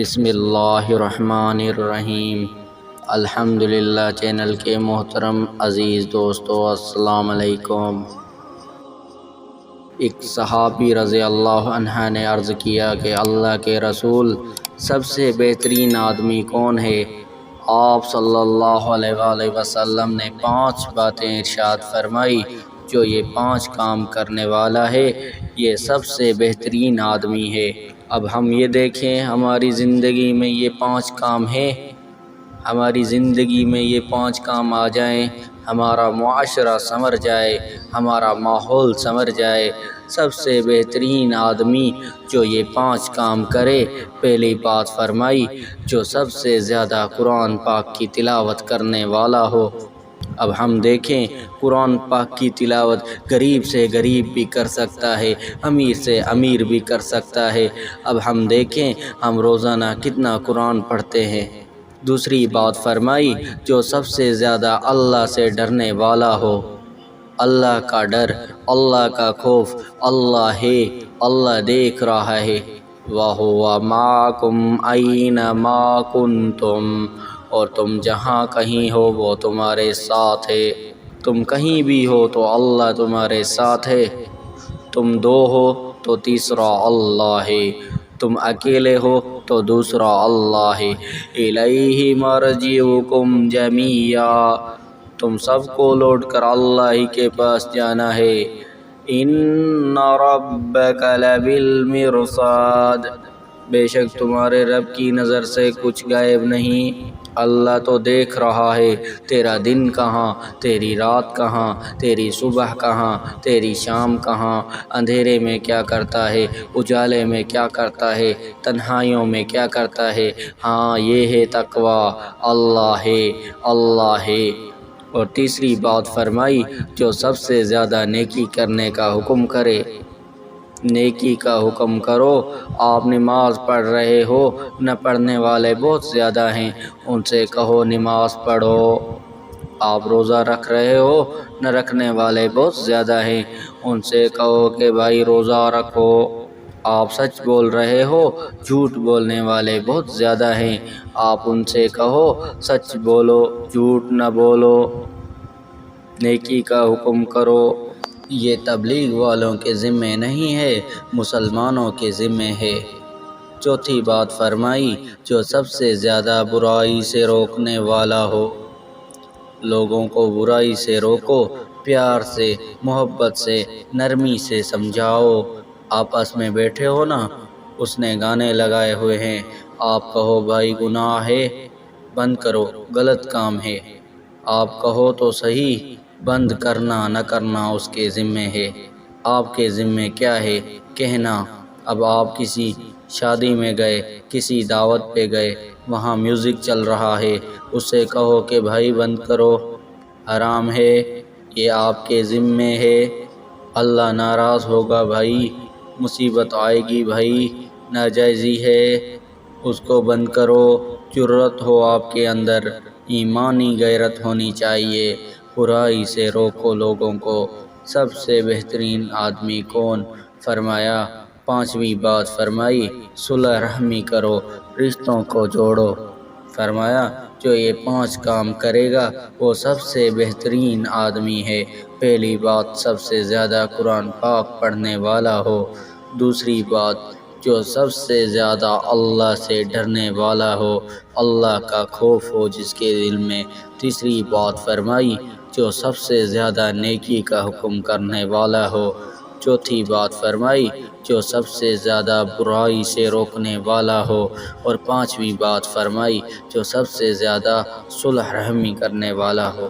بسم اللہ الرحمن الرحیم۔ الحمدللہ چینل کے محترم عزیز دوستو، السلام علیکم۔ ایک صحابی رضی اللہ عنہ نے عرض کیا کہ اللہ کے رسول، سب سے بہترین آدمی کون ہے؟ آپ صلی اللہ علیہ وآلہ وسلم نے 5 باتیں ارشاد فرمائی، جو یہ 5 کام کرنے والا ہے یہ سب سے بہترین آدمی ہے۔ اب ہم یہ دیکھیں ہماری زندگی میں یہ 5 کام ہیں، ہماری زندگی میں یہ 5 کام آ جائیں، ہمارا معاشرہ سنور جائے، ہمارا ماحول سنور جائے۔ سب سے بہترین آدمی جو یہ 5 کام کرے، پہلی بات فرمائی، جو سب سے زیادہ قرآن پاک کی تلاوت کرنے والا ہو۔ اب ہم دیکھیں قرآن پاک کی تلاوت غریب سے غریب بھی کر سکتا ہے، امیر سے امیر بھی کر سکتا ہے۔ اب ہم دیکھیں ہم روزانہ کتنا قرآن پڑھتے ہیں۔ دوسری بات فرمائی، جو سب سے زیادہ اللہ سے ڈرنے والا ہو۔ اللہ کا ڈر، اللہ کا خوف، اللہ ہے، اللہ دیکھ رہا ہے۔ وَهُوَ مَعَكُمْ أَيْنَمَا كُنْتُمْ، اور تم جہاں کہیں ہو وہ تمہارے ساتھ ہے۔ تم کہیں بھی ہو تو اللہ تمہارے ساتھ ہے۔ تم 2 ہو تو تیسرا اللہ ہے، تم اکیلے ہو تو دوسرا اللہ ہے۔ الیہ مرجعکم جمیعا، تم سب کو لوٹ کر اللہ ہی کے پاس جانا ہے۔ ان ربک لبالمرصاد، بے شک تمہارے رب کی نظر سے کچھ غائب نہیں۔ اللہ تو دیکھ رہا ہے، تیرا دن کہاں، تیری رات کہاں، تیری صبح کہاں، تیری شام کہاں، اندھیرے میں کیا کرتا ہے، اجالے میں کیا کرتا ہے، تنہائیوں میں کیا کرتا ہے۔ ہاں یہ ہے تقویٰ، اللہ ہے، اللہ ہے۔ اور تیسری بات فرمائی، جو سب سے زیادہ نیکی کرنے کا حکم کرے۔ نیکی کا حکم کرو۔ آپ نماز پڑھ رہے ہو، نہ پڑھنے والے بہت زیادہ ہیں، ان سے کہو نماز پڑھو۔ آپ روزہ رکھ رہے ہو، نہ رکھنے والے بہت زیادہ ہیں، ان سے کہو کہ بھائی روزہ رکھو۔ آپ سچ بول رہے ہو، جھوٹ بولنے والے بہت زیادہ ہیں، آپ ان سے کہو سچ بولو، جھوٹ نہ بولو۔ نیکی کا حکم کرو۔ یہ تبلیغ والوں کے ذمہ نہیں ہے، مسلمانوں کے ذمہ ہے۔ چوتھی بات فرمائی، جو سب سے زیادہ برائی سے روکنے والا ہو۔ لوگوں کو برائی سے روکو، پیار سے، محبت سے، نرمی سے سمجھاؤ۔ آپس میں بیٹھے ہو نا، اس نے گانے لگائے ہوئے ہیں، آپ کہو بھائی گناہ ہے، بند کرو، غلط کام ہے۔ آپ کہو تو صحیح، بند کرنا نہ کرنا اس کے ذمہ ہے۔ آپ کے ذمہ کیا ہے؟ کہنا۔ اب آپ کسی شادی میں گئے، کسی دعوت پہ گئے، وہاں میوزک چل رہا ہے، اس سے کہو کہ بھائی بند کرو، حرام ہے، یہ آپ کے ذمہ ہے، اللہ ناراض ہوگا بھائی، مصیبت آئے گی بھائی، ناجائزی ہے، اس کو بند کرو۔ جرأت ہو آپ کے اندر، ایمانی غیرت ہونی چاہیے، برائی سے روکو لوگوں کو۔ سب سے بہترین آدمی کون؟ فرمایا 5ویں بات فرمائی، صلح رحمی کرو، رشتوں کو جوڑو۔ فرمایا جو یہ 5 کام کرے گا وہ سب سے بہترین آدمی ہے۔ پہلی بات، سب سے زیادہ قرآن پاک پڑھنے والا ہو۔ دوسری بات، جو سب سے زیادہ اللہ سے ڈرنے والا ہو، اللہ کا خوف ہو جس کے دل میں۔ تیسری بات فرمائی، جو سب سے زیادہ نیکی کا حکم کرنے والا ہو۔ چوتھی بات فرمائی، جو سب سے زیادہ برائی سے روکنے والا ہو۔ اور 5ویں بات فرمائی، جو سب سے زیادہ صلح رحمی کرنے والا ہو۔